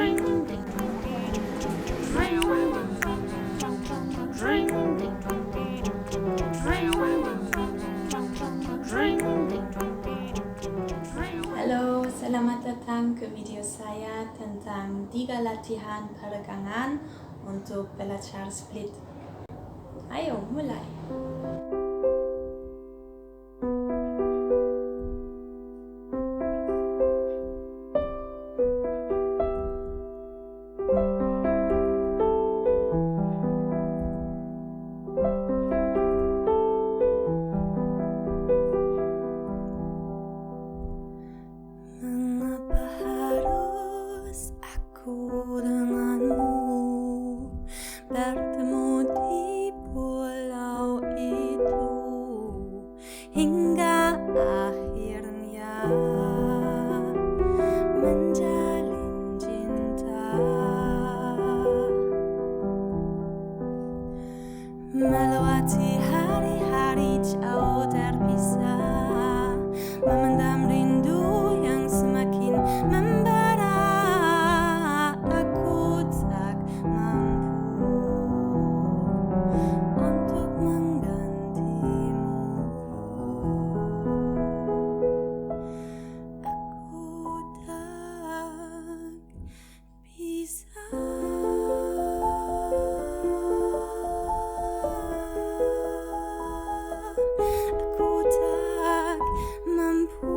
Halo, selamat datang ke video saya tentang 3 latihan peregangan untuk belajar split. Ayo, mulai! Bertemu di pulau itu hingga akhirnya menjalin cinta, melewati hari-hari jauh terpisah, memendam rindu yang semakin membara. Aku tak mampu untuk menggantimu. Aku tak bisa. Aku tak mampu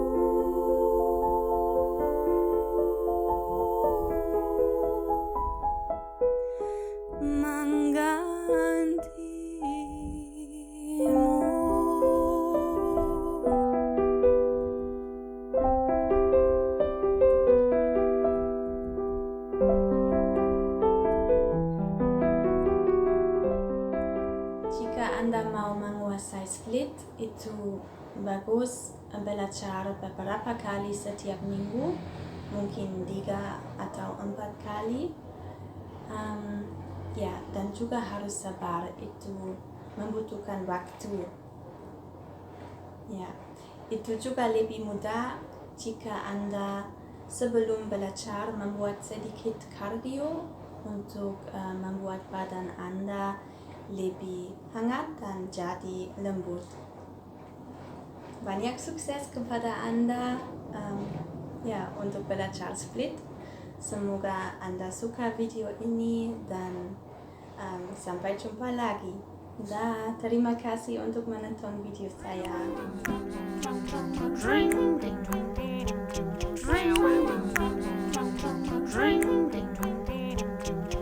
menggantimu. Jika Anda mau menguasai split, itu bagus belajar beberapa kali setiap minggu, mungkin 3 atau 4 kali. Dan juga harus sabar, itu membutuhkan waktu. Itu juga lebih mudah jika Anda sebelum belajar membuat sedikit kardio untuk membuat badan Anda lebih hangat dan jadi lembut. Banyak sukses kepada Anda untuk belajar split. Semoga Anda suka video ini dan sampai jumpa lagi. Terima kasih untuk menonton video saya.